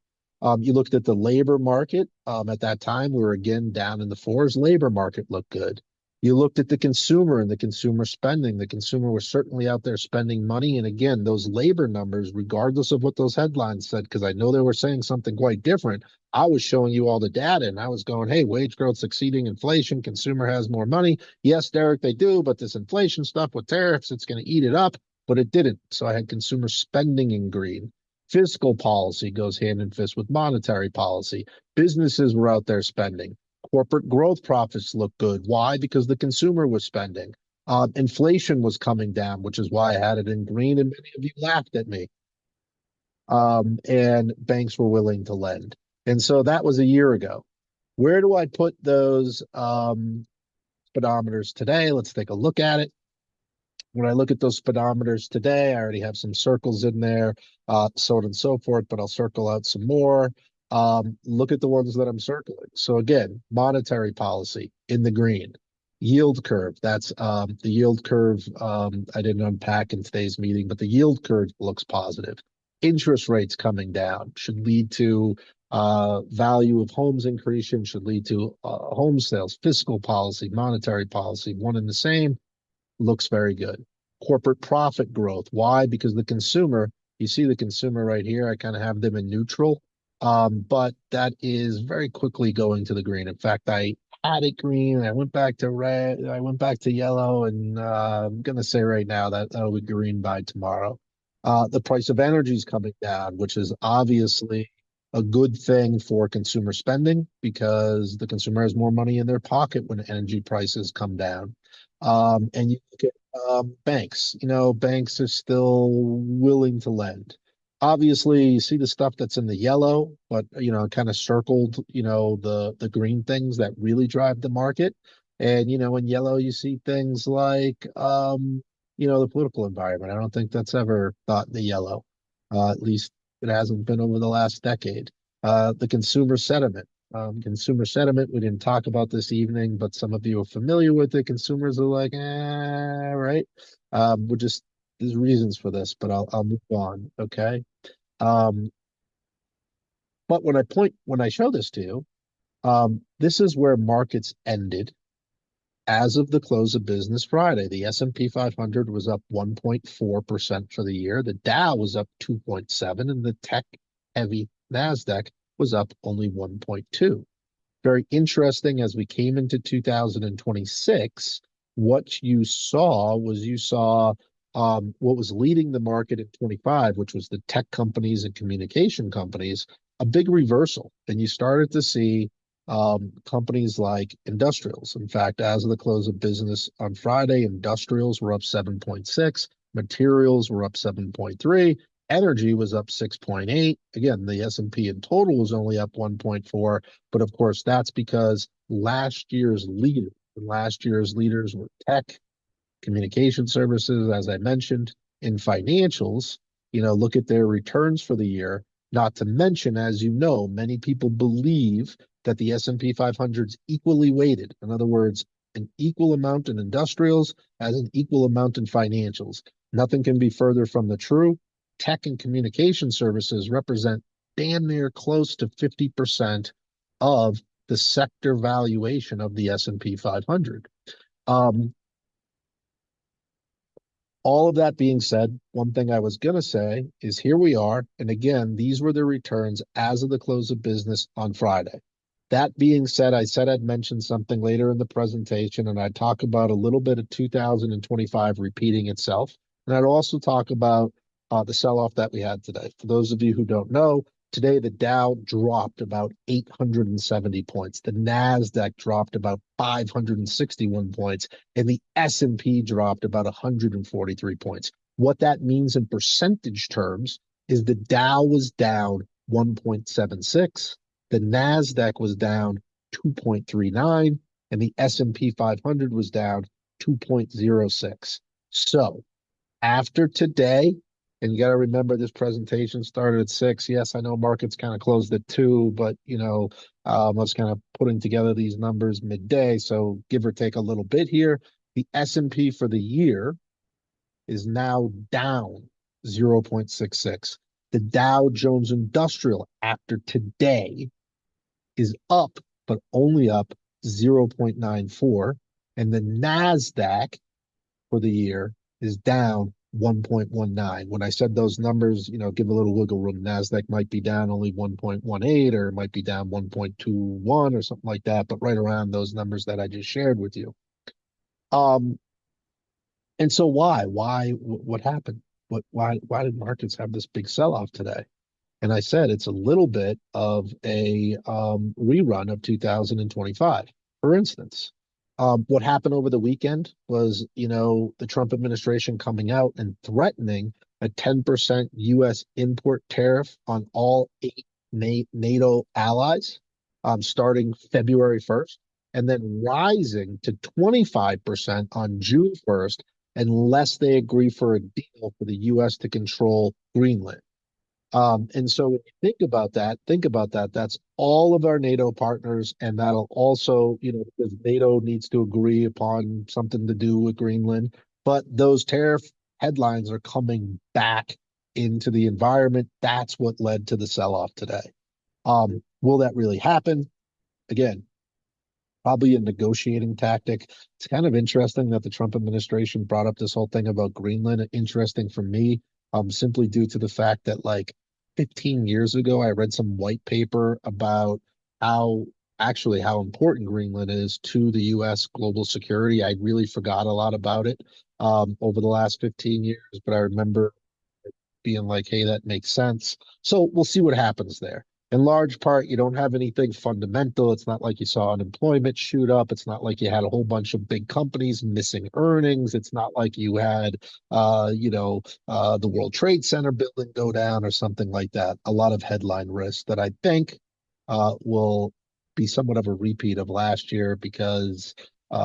You looked at the labor market. At that time, we were again down in the fours. Labor market looked good. You looked at the consumer and the consumer spending. The consumer was certainly out there spending money. And again, those labor numbers, regardless of what those headlines said, because I know they were saying something quite different, I was showing you all the data and I was going, hey, wage growth exceeding inflation. Consumer has more money. Yes, Derek, they do, but this inflation stuff with tariffs, it's going to eat it up. But it didn't. So I had consumer spending in green. Fiscal policy goes hand in fist with monetary policy. Businesses were out there spending. Corporate growth profits looked good. Why? Because the consumer was spending. Inflation was coming down, which is why I had it in green, and many of you laughed at me. And banks were willing to lend. And so that was a year ago. Where do I put those speedometers today? Let's take a look at it. When I look at those speedometers today, I already have some circles in there, so on and so forth, but I'll circle out some more. Look at the ones that I'm circling. So again, monetary policy in the green. Yield curve, that's the yield curve I didn't unpack in today's meeting, but the yield curve looks positive. Interest rates coming down should lead to value of homes increasing, should lead to home sales, fiscal policy, monetary policy, one and the same looks very good. Corporate profit growth. Why? Because the consumer, you see the consumer right here. I kind of have them in neutral, but that is very quickly going to the green. In fact, I had it green. I went back to red. I went back to yellow, and I'm going to say right now that that'll be green by tomorrow. The price of energy is coming down, which is obviously a good thing for consumer spending because the consumer has more money in their pocket when energy prices come down. And you look at banks. Banks are still willing to lend. Obviously, you see the stuff that's in the yellow, but kind of circled, the green things that really drive the market. And in yellow, you see things like the political environment. I don't think that's ever thought in the yellow. At least it hasn't been over the last decade. The consumer sentiment. Consumer sentiment, we didn't talk about this evening, but some of you are familiar with it. Consumers are like, right. There's reasons for this, but I'll move on. Okay. Um, but when I show this to you, this is where markets ended as of the close of business Friday. The S&P 500 was up 1.4% for the year. The Dow was up 2.7, and the tech heavy NASDAQ was up only 1.2. Very interesting as we came into 2026, what you saw what was leading the market in 25, which was the tech companies and communication companies, a big reversal. And you started to see companies like industrials. In fact, as of the close of business on Friday, industrials were up 7.6, materials were up 7.3, energy was up 6.8. Again, the S&P in total was only up 1.4, but of course that's because last year's leaders were tech, communication services, as I mentioned, in financials. Look at their returns for the year. Not to mention, as you know, many people believe that the S&P 500 is equally weighted. In other words, an equal amount in industrials as an equal amount in financials. Nothing can be further from the truth. Tech and communication services represent damn near close to 50% of the sector valuation of the S&P 500. All of that being said, one thing I was going to say is here we are. And again, these were the returns as of the close of business on Friday. That being said, I said I'd mention something later in the presentation, and I'd talk about a little bit of 2025 repeating itself. And I'd also talk about the sell-off that we had today. For those of you who don't know, today the Dow dropped about 870 points. The NASDAQ dropped about 561 points, and the S&P dropped about 143 points. What that means in percentage terms is the Dow was down 1.76, the NASDAQ was down 2.39, and the S&P 500 was down 2.06. So after today, and you got to remember this presentation started at 6. Yes, I know markets kind of closed at 2, but I was kind of putting together these numbers midday, so give or take a little bit here. The S&P for the year is now down 0.66. The Dow Jones Industrial after today is up, but only up 0.94. And the NASDAQ for the year is down 1.19. When I said those numbers, give a little wiggle room. NASDAQ might be down only 1.18, or it might be down 1.21 or something like that, but right around those numbers that I just shared with you. And so what happened? Why did markets have this big sell-off today? And I said it's a little bit of a rerun of 2025. For instance, what happened over the weekend was, the Trump administration coming out and threatening a 10% U.S. import tariff on all 8 NATO allies starting February 1st, and then rising to 25% on June 1st unless they agree for a deal for the U.S. to control Greenland. And so when you think about that, that's all of our NATO partners, and that'll also, because NATO needs to agree upon something to do with Greenland, but those tariff headlines are coming back into the environment. That's what led to the sell-off today. Will that really happen? Again, probably a negotiating tactic. It's kind of interesting that the Trump administration brought up this whole thing about Greenland. Interesting for me, simply due to the fact that like 15 years ago, I read some white paper about how how important Greenland is to the U.S. global security. I really forgot a lot about it over the last 15 years, but I remember being like, hey, that makes sense. So we'll see what happens there. In large part, you don't have anything fundamental. It's not like you saw unemployment shoot up. It's not like you had a whole bunch of big companies missing earnings. It's not like you had, the World Trade Center building go down or something like that. A lot of headline risks that I think will be somewhat of a repeat of last year because it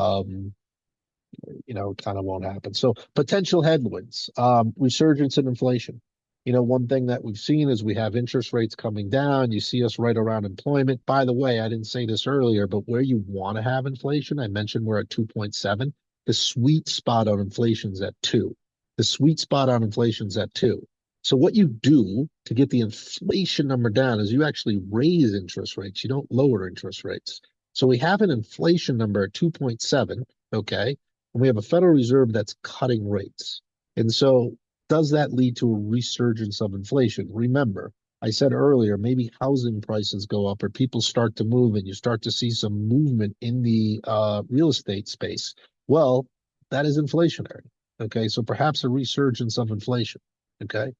kind of won't happen. So potential headwinds, resurgence in inflation. One thing that we've seen is we have interest rates coming down. You see us right around employment. By the way, I didn't say this earlier, but where you want to have inflation, I mentioned we're at 2.7. The sweet spot on inflation is at 2. The sweet spot on inflation is at 2. So what you do to get the inflation number down is you actually raise interest rates. You don't lower interest rates. So we have an inflation number at 2.7, okay? And we have a Federal Reserve that's cutting rates. And so does that lead to a resurgence of inflation? Remember, I said earlier, maybe housing prices go up or people start to move and you start to see some movement in the real estate space. Well, that is inflationary. Okay, so perhaps a resurgence of inflation. Okay,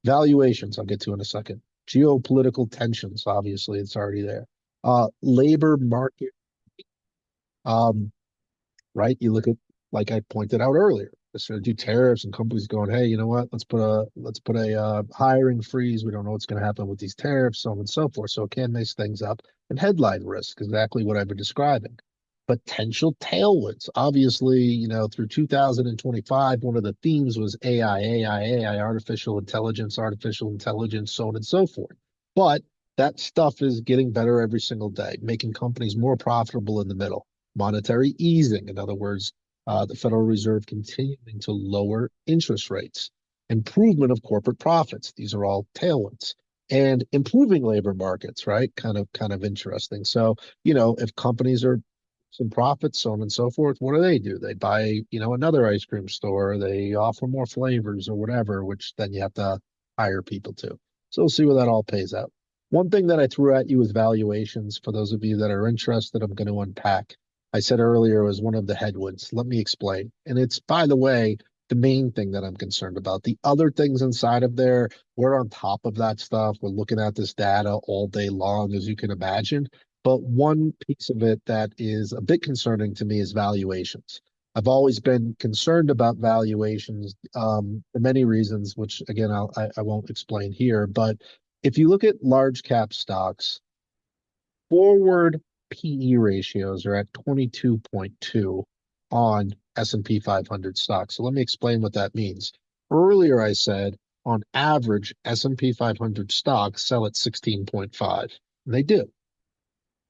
valuations, I'll get to in a second. Geopolitical tensions, obviously, it's already there. Labor market, right? You look at, like I pointed out earlier, they're going to do tariffs and companies going, hey, you know what? Let's put a hiring freeze. We don't know what's going to happen with these tariffs, so on and so forth. So it can mess things up. And headline risk, exactly what I've been describing. Potential tailwinds. Obviously, through 2025, one of the themes was AI, artificial intelligence, so on and so forth. But that stuff is getting better every single day, making companies more profitable in the middle. Monetary easing, in other words, the Federal Reserve continuing to lower interest rates, improvement of corporate profits. These are all tailwinds, and improving labor markets, right? Kind of interesting. So, if companies are some profits, so on and so forth. What do? They buy, another ice cream store. They offer more flavors or whatever, which then you have to hire people to. So we'll see where that all pays out. One thing that I threw at you was valuations. For those of you that are interested, I'm going to unpack. I said earlier it was one of the headwinds. Let me explain. And it's, by the way, the main thing that I'm concerned about. The other things inside of there, we're on top of that stuff. We're looking at this data all day long, as you can imagine. But one piece of it that is a bit concerning to me is valuations. I've always been concerned about valuations for many reasons, which again I won't explain here. But if you look at large cap stocks, forward PE ratios are at 22.2 on S&P 500 stocks. So let me explain what that means. Earlier I said on average S&P 500 stocks sell at 16.5. And they do.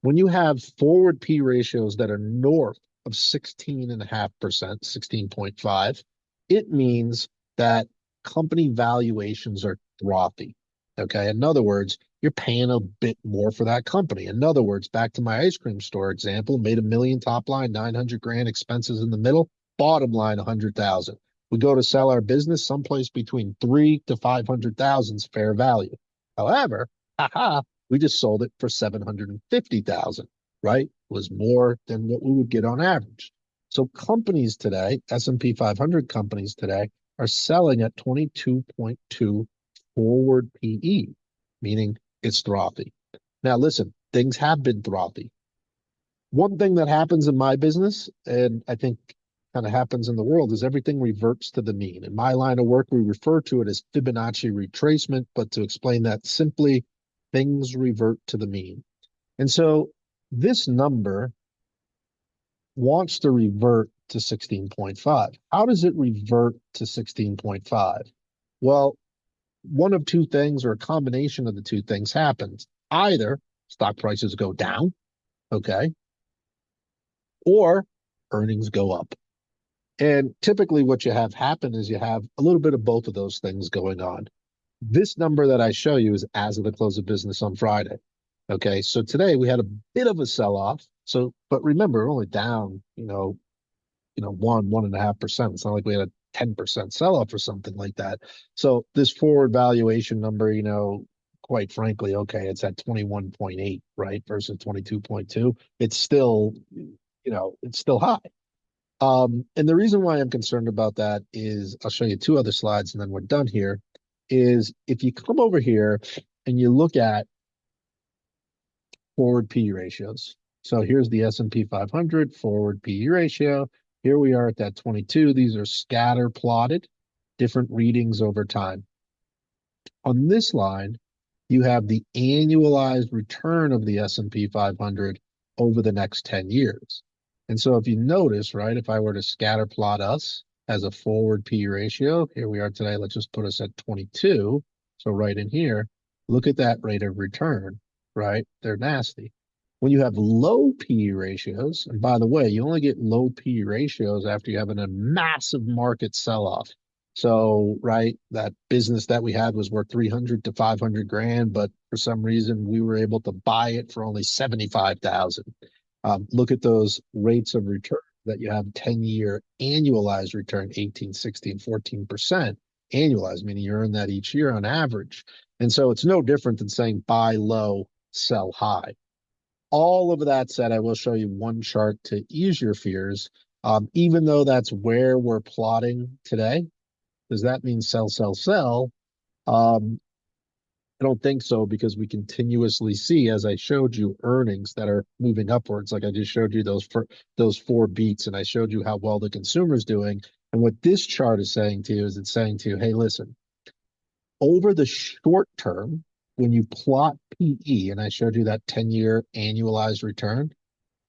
When you have forward P ratios that are north of 16.5%, 16.5, it means that company valuations are frothy. Okay. In other words, you're paying a bit more for that company. In other words, back to my ice cream store example, made $1 million top line, 900 grand expenses in the middle, bottom line 100,000. We go to sell our business someplace between 3 to 500,000 is fair value. However, haha, we just sold it for 750,000, right? It was more than what we would get on average. So companies today, S&P 500 companies today, are selling at 22.2 forward PE, meaning it's frothy. Now, listen, things have been frothy. One thing that happens in my business, and I think kind of happens in the world, is everything reverts to the mean. In my line of work, we refer to it as Fibonacci retracement, but to explain that simply, things revert to the mean. And so this number wants to revert to 16.5. How does it revert to 16.5? Well, one of two things or a combination of the two things happens. Either stock prices go down, okay, or earnings go up. And typically what you have happen is you have a little bit of both of those things going on. This number that I show you is as of the close of business on Friday. Okay, so today we had a bit of a sell-off. So, but remember, we're only down, 1.5%. It's not like we had a 10% sell-off or something like that. So this forward valuation number, quite frankly, okay, it's at 21.8, right, versus 22.2. It's still, it's still high. And the reason why I'm concerned about that is I'll show you two other slides and then we're done here, is if you come over here and you look at forward PE ratios. So here's the S&P 500 forward PE ratio. Here we are at that 22. These are scatter plotted, different readings over time. On this line, you have the annualized return of the S&P 500 over the next 10 years. And so if you notice, right, if I were to scatter plot us as a forward PE ratio, here we are today, let's just put us at 22. So right in here, look at that rate of return, right? They're nasty. When you have low PE ratios, and by the way, you only get low PE ratios after you have a massive market sell-off. So, right, that business that we had was worth 300 to 500 grand, but for some reason we were able to buy it for only 75,000. Look at those rates of return that you have 10-year annualized return, 18, 16, 14% annualized, meaning you earn that each year on average. And so it's no different than saying buy low, sell high. All of that said, I will show you one chart to ease your fears. Even though that's where we're plotting today, does that mean sell, sell, sell? I don't think so, because we continuously see, as I showed you, earnings that are moving upwards. Like I just showed you those four beats, and I showed you how well the consumer's doing. And what this chart is saying to you is it's saying to you, hey, listen, over the short term, when you plot PE, and I showed you that 10-year annualized return,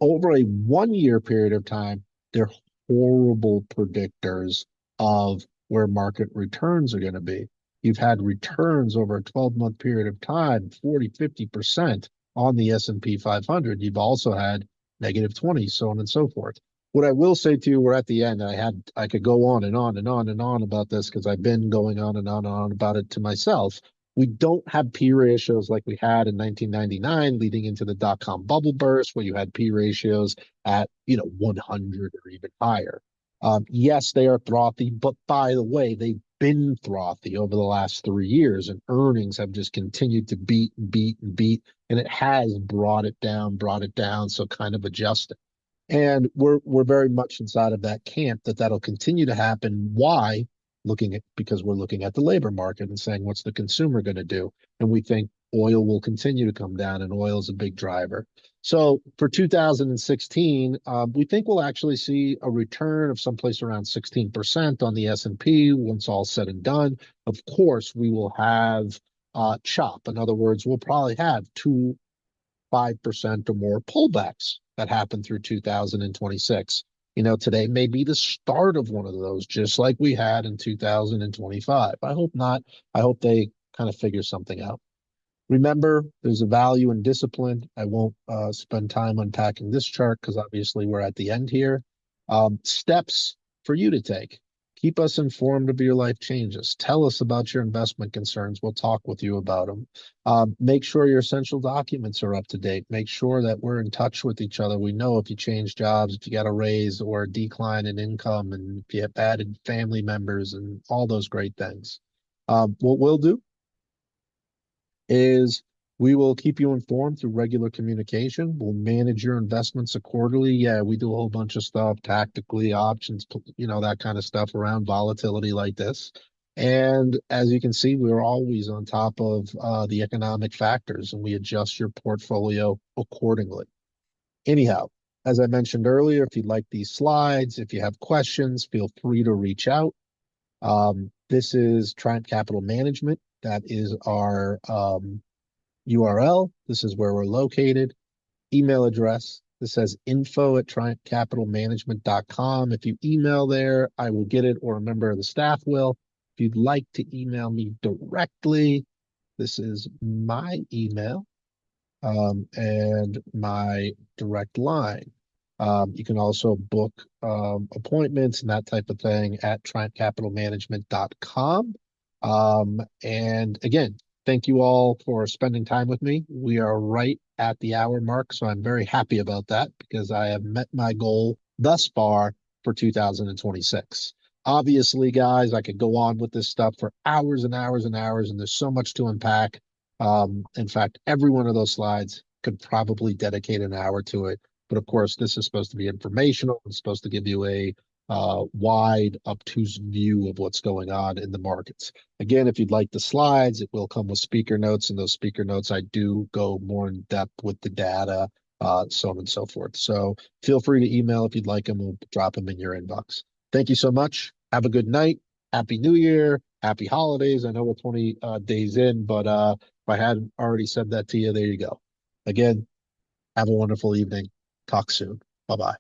over a 1-year period of time, they're horrible predictors of where market returns are going to be. You've had returns over a 12-month period of time, 40, 50% on the S&P 500. You've also had negative 20, so on and so forth. What I will say to you, we're at the end. I could go on and on and on and on about this because I've been going on and on and on about it to myself. We don't have P ratios like we had in 1999 leading into the dot-com bubble burst, where you had P ratios at, 100 or even higher. Yes, they are frothy, but by the way, they've been frothy over the last 3 years, and earnings have just continued to beat and beat and beat, and it has brought it down. So kind of adjusting. And we're very much inside of that camp that that'll continue to happen. Why? Because we're looking at the labor market and saying, what's the consumer going to do? And we think oil will continue to come down, and oil is a big driver. So for 2016, we think we'll actually see a return of someplace around 16% on the S&P once all said and done. Of course, we will have chop. In other words, we'll probably have 5% or more pullbacks that happen through 2026. Today may be the start of one of those, just like we had in 2025. I hope not. I hope they kind of figure something out. Remember, there's a value in discipline. I won't spend time unpacking this chart because obviously we're at the end here. Steps for you to take. Keep us informed of your life changes. Tell us about your investment concerns. We'll talk with you about them. Make sure your essential documents are up to date. Make sure that we're in touch with each other. We know if you change jobs, if you got a raise or a decline in income, and if you have added family members and all those great things. What we'll do is we will keep you informed through regular communication. We'll manage your investments accordingly. Yeah, we do a whole bunch of stuff tactically, options, that kind of stuff around volatility like this. And as you can see, we're always on top of the economic factors, and we adjust your portfolio accordingly. Anyhow, as I mentioned earlier, if you'd like these slides, if you have questions, feel free to reach out. This is Triumph Capital Management. That is our URL. This is where we're located. Email address. This says info@triumphcapitalmanagement.com. If you email there, I will get it, or a member of the staff will. If you'd like to email me directly, this is my email and my direct line. You can also book appointments and that type of thing at triumphcapitalmanagement.com. And again, thank you all for spending time with me. We are right at the hour mark, so I'm very happy about that because I have met my goal thus far for 2026. Obviously, guys, I could go on with this stuff for hours and hours and hours, and there's so much to unpack. In fact, every one of those slides could probably dedicate an hour to it. But of course, this is supposed to be informational. It's supposed to give you a wide, obtuse view of what's going on in the markets. Again, if you'd like the slides, it will come with speaker notes. And those speaker notes, I do go more in depth with the data, so on and so forth. So feel free to email if you'd like them. We'll drop them in your inbox. Thank you so much. Have a good night. Happy New Year. Happy holidays. I know we're 20 days in, but if I hadn't already said that to you, there you go. Again, have a wonderful evening. Talk soon. Bye-bye.